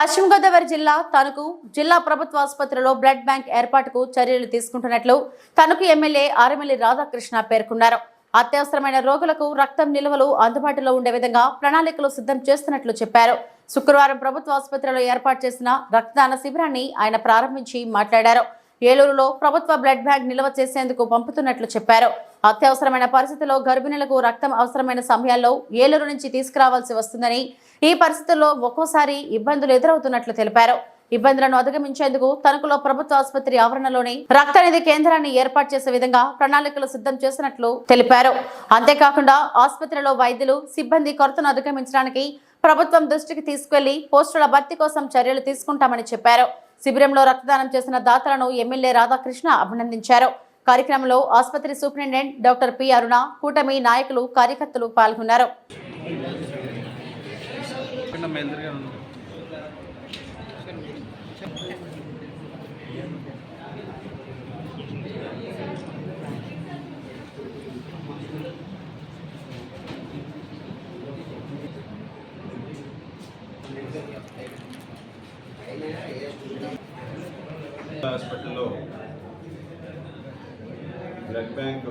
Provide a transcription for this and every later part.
పశ్చిమ గోదావరి జిల్లా తణుకు జిల్లా ప్రభుత్వ ఆసుపత్రిలో బ్లడ్ బ్యాంక్ ఏర్పాటుకు చర్యలు తీసుకుంటున్నట్లు తణుకు ఎమ్మెల్యే ఆర్ఎంఎల్ఏ రాధాకృష్ణ పేర్కొన్నారు. అత్యవసరమైన రోగులకు రక్తం నిల్వలు అందుబాటులో ఉండే విధంగా ప్రణాళికలు సిద్ధం చేస్తున్నట్లు చెప్పారు. శుక్రవారం ప్రభుత్వ ఆసుపత్రిలో ఏర్పాటు చేసిన రక్తదాన శిబిరాన్ని ఆయన ప్రారంభించి మాట్లాడారు. ఏలూరులో ప్రభుత్వ బ్లడ్ బ్యాంక్ నిల్వ చేసేందుకు పంపుతున్నట్లు చెప్పారు. అత్యవసరమైన పరిస్థితుల్లో గర్భిణులకు రక్తం అవసరమైన సమయాల్లో ఏలూరు నుంచి తీసుకురావాల్సి వస్తుందని, ఈ పరిస్థితుల్లో ఒక్కోసారి ఇబ్బందులు ఎదురవుతున్నట్లు తెలిపారు. ఇబ్బందులను అధిగమించేందుకు తణుకులో ప్రభుత్వ ఆసుపత్రి ఆవరణలోని రక్తనిధి కేంద్రాన్ని ఏర్పాటు చేసే విధంగా ప్రణాళికలు సిద్ధం చేసినట్లు తెలిపారు. అంతేకాకుండా ఆసుపత్రిలో వైద్యులు సిబ్బంది కొరతను అధిగమించడానికి ప్రభుత్వం దృష్టికి తీసుకెళ్లి పోస్టుల భర్తీ కోసం చర్యలు తీసుకుంటామని చెప్పారు. శిబిరంలో రక్తదానం చేసిన దాతలను ఎమ్మెల్యే రాధాకృష్ణ అభినందించారు. కార్యక్రమంలో ఆసుపత్రి సూపరింటెండెంట్ డాక్టర్ పి అరుణ, కూటమి నాయకులు, కార్యకర్తలు పాల్గొన్నారు. హాస్పిటల్లో బ్లడ్ బ్యాంక్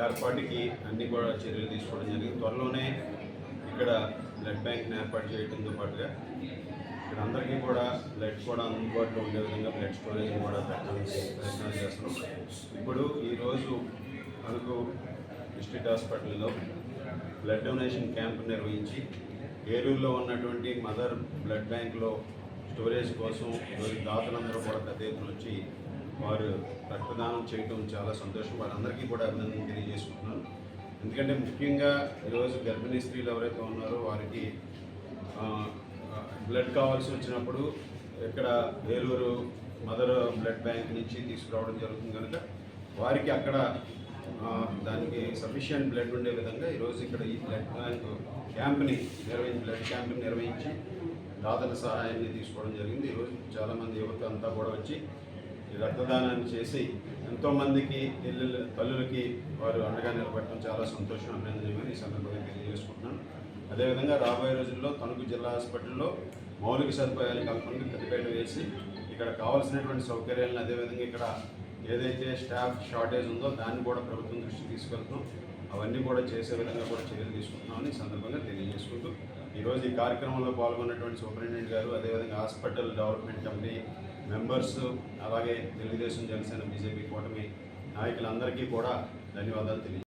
ఏర్పాటుకి అన్ని కూడా చర్యలు తీసుకోవడం జరిగింది. త్వరలోనే ఇక్కడ బ్లడ్ బ్యాంక్ని ఏర్పాటు చేయడంతో పాటుగా ఇక్కడ అందరికీ కూడా బ్లడ్ కూడా అందుబాటులో ఉండే విధంగా బ్లడ్ స్టోరేజ్ కూడా పెట్టడానికి ప్రయత్నాలు చేస్తున్నాం. ఇప్పుడు ఈరోజు మనకు డిస్ట్రిక్ట్ హాస్పిటల్లో బ్లడ్ డొనేషన్ క్యాంప్ నిర్వహించి ఏలూరులో ఉన్నటువంటి మదర్ బ్లడ్ బ్యాంక్లో స్టోరేజ్ కోసం ఈరోజు దాతలందరూ కూడా పెద్ద ఎత్తున వచ్చి వారు రక్తదానం చేయడం చాలా సంతోషం. వారందరికీ కూడా అభినందన తెలియజేసుకుంటున్నాను. ఎందుకంటే ముఖ్యంగా ఈరోజు గర్భిణీ స్త్రీలు ఎవరైతే ఉన్నారో వారికి బ్లడ్ కావాల్సి వచ్చినప్పుడు ఇక్కడ ఏలూరు మదర్ బ్లడ్ బ్యాంక్ నుంచి తీసుకురావడం జరుగుతుంది కనుక వారికి అక్కడ దానికి సఫిషియంట్ బ్లడ్ ఉండే విధంగా ఈరోజు ఇక్కడ ఈ బ్లడ్ బ్యాంక్ క్యాంప్ని నిర్వహించి దాతల సహాయాన్ని తీసుకోవడం జరిగింది. ఈరోజు చాలామంది యువత అంతా కూడా వచ్చి రక్తదానాన్ని చేసి ఎంతోమందికి తల్లులకి వారు అండగా నిలబడటం చాలా సంతోషం, అభినందనీయమని ఈ సందర్భంగా తెలియజేసుకుంటున్నాను. అదేవిధంగా రాబోయే రోజుల్లో తణుకు జిల్లా హాస్పిటల్లో మౌలిక సదుపాయాల కల్పనకు పెద్దపీట వేసి ఇక్కడ కావాల్సినటువంటి సౌకర్యాలను, అదేవిధంగా ఇక్కడ ఏదైతే స్టాఫ్ షార్టేజ్ ఉందో దాన్ని కూడా ప్రభుత్వం దృష్టికి తీసుకెళ్తున్నాం. అవన్నీ కూడా చేసే విధంగా కూడా చర్యలు తీసుకుంటున్నామని ఈ సందర్భంగా తెలియజేసుకుంటూ ఈరోజు ఈ కార్యక్రమంలో పాల్గొన్నటువంటి సూపరింటెండెంట్ గారు, అదేవిధంగా హాస్పిటల్ డెవలప్మెంట్ కమిటీ మెంబర్స్, అలాగే తెలుగుదేశం, జనసేన, బీజేపీ కూటమి నాయకులందరికీ కూడా ధన్యవాదాలు తెలియజేస్తాను.